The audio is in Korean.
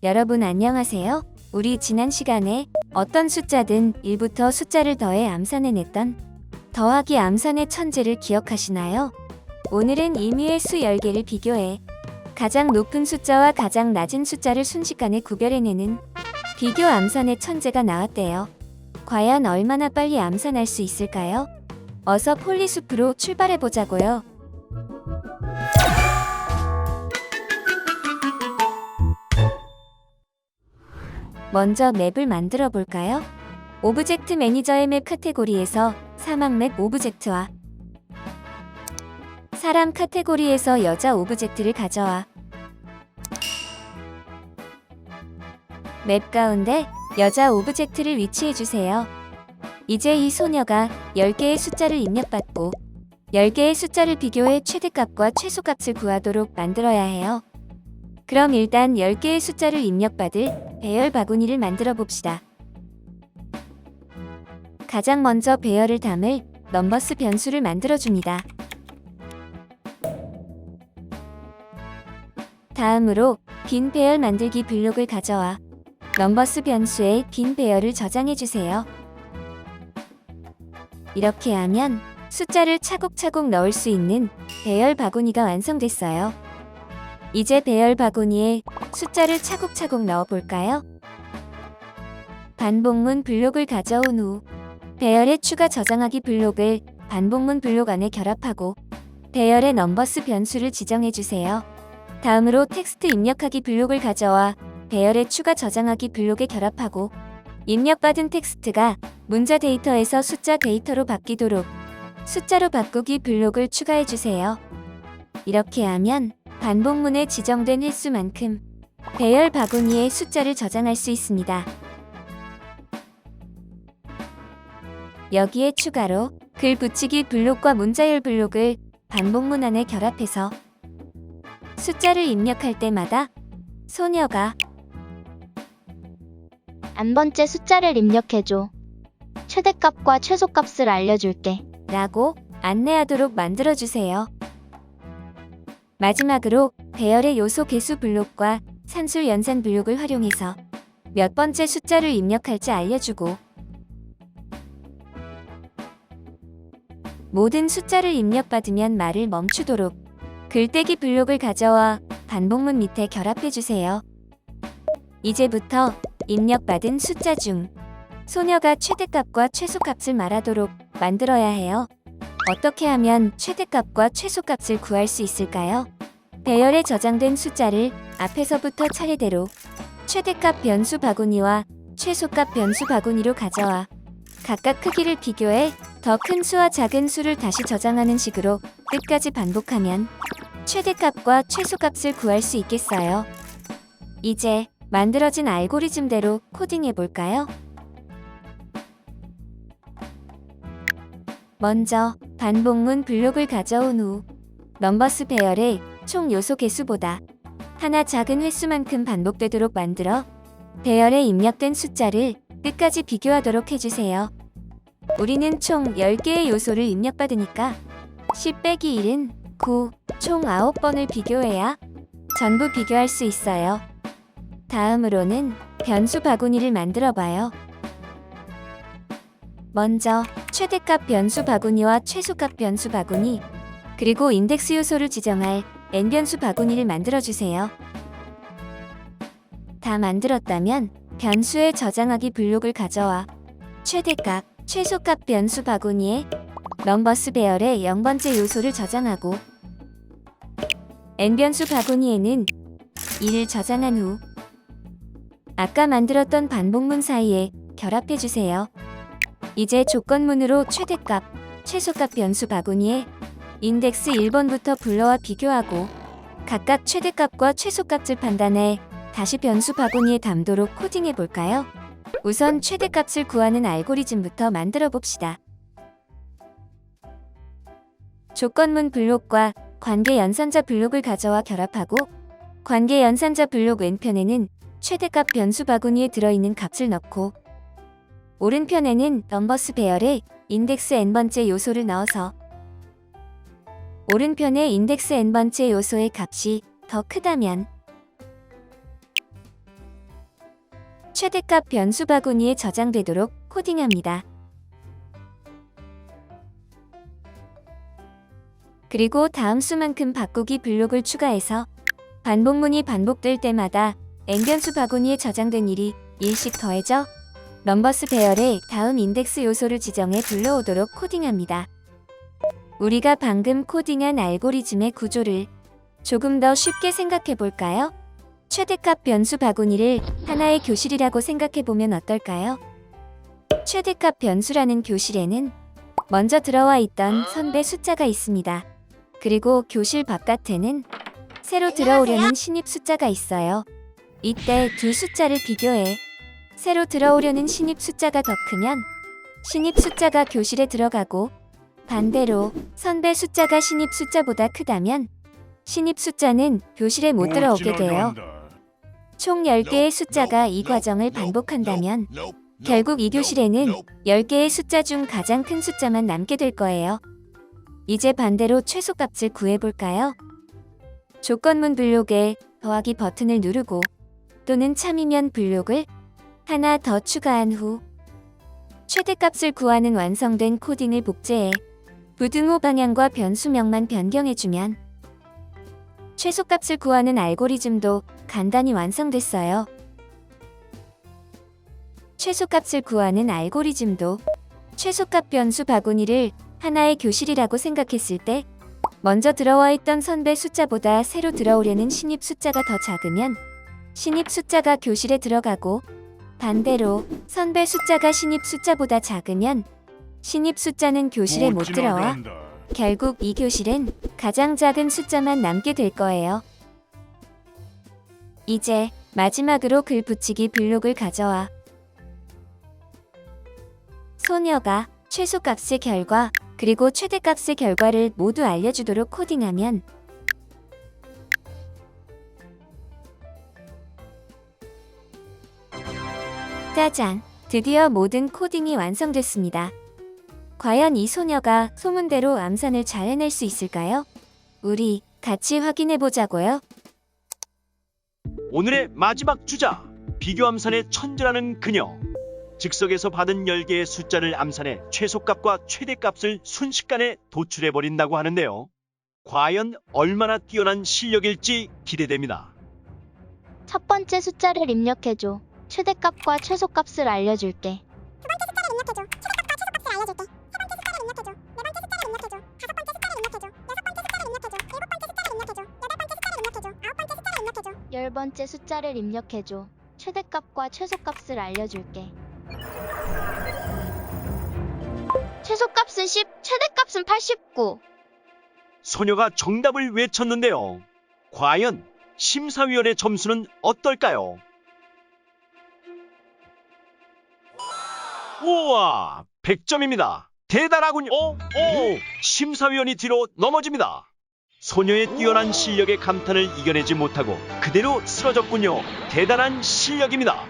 여러분 안녕하세요. 우리 지난 시간에 어떤 숫자든 1부터 숫자를 더해 암산해냈던 더하기 암산의 천재를 기억하시나요? 오늘은 임의의 수 10개를 비교해 가장 높은 숫자와 가장 낮은 숫자를 순식간에 구별해내는 비교 암산의 천재가 나왔대요. 과연 얼마나 빨리 암산할 수 있을까요? 어서 폴리숲으로 출발해보자고요. 먼저 맵을 만들어 볼까요? 오브젝트 매니저의 맵 카테고리에서 사막 맵 오브젝트와 사람 카테고리에서 여자 오브젝트를 가져와 맵 가운데 여자 오브젝트를 위치해주세요. 이제 이 소녀가 10개의 숫자를 입력받고 10개의 숫자를 비교해 최대값과 최소값을 구하도록 만들어야 해요. 그럼 일단 10개의 숫자를 입력받을 배열 바구니를 만들어 봅시다. 가장 먼저 배열을 담을 넘버스 변수를 만들어 줍니다. 다음으로 빈 배열 만들기 블록을 가져와 넘버스 변수에 빈 배열을 저장해 주세요. 이렇게 하면 숫자를 차곡차곡 넣을 수 있는 배열 바구니가 완성됐어요. 이제 배열 바구니에 숫자를 차곡차곡 넣어 볼까요? 반복문 블록을 가져온 후 배열의 추가 저장하기 블록을 반복문 블록 안에 결합하고 배열의 넘버스 변수를 지정해 주세요. 다음으로 텍스트 입력하기 블록을 가져와 배열의 추가 저장하기 블록에 결합하고 입력받은 텍스트가 문자 데이터에서 숫자 데이터로 바뀌도록 숫자로 바꾸기 블록을 추가해 주세요. 이렇게 하면 반복문에 지정된 횟수만큼 배열 바구니에 숫자를 저장할 수 있습니다. 여기에 추가로 글 붙이기 블록과 문자열 블록을 반복문 안에 결합해서 숫자를 입력할 때마다 소녀가 한 번째 숫자를 입력해줘. 최대값과 최소값을 알려줄게. 라고 안내하도록 만들어주세요. 마지막으로 배열의 요소 개수 블록과 산술 연산 블록을 활용해서 몇 번째 숫자를 입력할지 알려주고 모든 숫자를 입력받으면 말을 멈추도록 글떼기 블록을 가져와 반복문 밑에 결합해주세요. 이제부터 입력받은 숫자 중 소녀가 최대값과 최소값을 말하도록 만들어야 해요. 어떻게 하면 최대값과 최소값을 구할 수 있을까요? 배열에 저장된 숫자를 앞에서부터 차례대로 최대값 변수 바구니와 최소값 변수 바구니로 가져와 각각 크기를 비교해 더 큰 수와 작은 수를 다시 저장하는 식으로 끝까지 반복하면 최대값과 최소값을 구할 수 있겠어요. 이제 만들어진 알고리즘대로 코딩해 볼까요? 먼저 반복문 블록을 가져온 후 넘버스 배열의 총 요소 개수보다 하나 작은 횟수만큼 반복되도록 만들어 배열에 입력된 숫자를 끝까지 비교하도록 해주세요. 우리는 총 10개의 요소를 입력받으니까 10 빼기 1은 9, 총 9번을 비교해야 전부 비교할 수 있어요. 다음으로는 변수 바구니를 만들어 봐요. 먼저 최대값 변수 바구니와 최소값 변수 바구니 그리고 인덱스 요소를 지정할 n변수 바구니를 만들어주세요. 다 만들었다면 변수에 저장하기 블록을 가져와 최대값, 최소값 변수 바구니에 넘버스 배열의 0번째 요소를 저장하고 n변수 바구니에는 2를 저장한 후 아까 만들었던 반복문 사이에 결합해주세요. 이제 조건문으로 최대값, 최소값 변수 바구니에 인덱스 1번부터 불러와 비교하고 각각 최대값과 최소값을 판단해 다시 변수 바구니에 담도록 코딩해 볼까요? 우선 최대값을 구하는 알고리즘부터 만들어 봅시다. 조건문 블록과 관계 연산자 블록을 가져와 결합하고 관계 연산자 블록 왼편에는 최대값 변수 바구니에 들어있는 값을 넣고 오른편에는 넘버스 배열에 인덱스 n번째 요소를 넣어서 오른편의 인덱스 n번째 요소의 값이 더 크다면 최대값 변수 바구니에 저장되도록 코딩합니다. 그리고 다음 수만큼 바꾸기 블록을 추가해서 반복문이 반복될 때마다 N변수 바구니에 저장된 일이 1씩 더해져 넘버스 배열에 다음 인덱스 요소를 지정해 불러오도록 코딩합니다. 우리가 방금 코딩한 알고리즘의 구조를 조금 더 쉽게 생각해 볼까요? 최대값 변수 바구니를 하나의 교실이라고 생각해 보면 어떨까요? 최대값 변수라는 교실에는 먼저 들어와 있던 선배 숫자가 있습니다. 그리고 교실 바깥에는 새로 들어오려는 신입 숫자가 있어요. 이때 두 숫자를 비교해 새로 들어오려는 신입 숫자가 더 크면 신입 숫자가 교실에 들어가고, 반대로 선배 숫자가 신입 숫자보다 크다면 신입 숫자는 교실에 못 들어오게 돼요. 총 10개의 숫자가 이 과정을 반복한다면 결국 이 교실에는 10개의 숫자 중 가장 큰 숫자만 남게 될 거예요. 이제 반대로 최소값을 구해볼까요? 조건문 블록에 더하기 버튼을 누르고 또는 참이면 블록을 하나 더 추가한 후 최대값을 구하는 완성된 코딩을 복제해 부등호 방향과 변수명만 변경해주면 최소값을 구하는 알고리즘도 간단히 완성됐어요. 최소값을 구하는 알고리즘도 최소값 변수 바구니를 하나의 교실이라고 생각했을 때 먼저 들어와 있던 선배 숫자보다 새로 들어오려는 신입 숫자가 더 작으면 신입 숫자가 교실에 들어가고, 반대로 선배 숫자가 신입 숫자보다 작으면 신입 숫자는 교실에 못 들어와 결국 이 교실엔 가장 작은 숫자만 남게 될 거예요. 이제 마지막으로 글 붙이기 블록을 가져와 소녀가 최소값의 결과 그리고 최대값의 결과를 모두 알려주도록 코딩하면 짜잔! 드디어 모든 코딩이 완성됐습니다. 과연 이 소녀가 소문대로 암산을 잘 해낼 수 있을까요? 우리 같이 확인해 보자고요. 오늘의 마지막 주자, 비교암산의 천재라는 그녀. 즉석에서 받은 10개의 숫자를 암산해 최소값과 최대값을 순식간에 도출해버린다고 하는데요. 과연 얼마나 뛰어난 실력일지 기대됩니다. 첫 번째 숫자를 입력해줘. 최대값과 최소값을 알려줄게. 열 번째 숫자를 입력해줘. 최대값과 최소값을 알려줄게. 최소값은 10, 최대값은 89. 소녀가 정답을 외쳤는데요. 과연 심사위원의 점수는 어떨까요? 우와, 100점입니다. 대단하군요. 심사위원이 뒤로 넘어집니다. 소녀의 뛰어난 실력에 감탄을 이겨내지 못하고 그대로 쓰러졌군요. 대단한 실력입니다.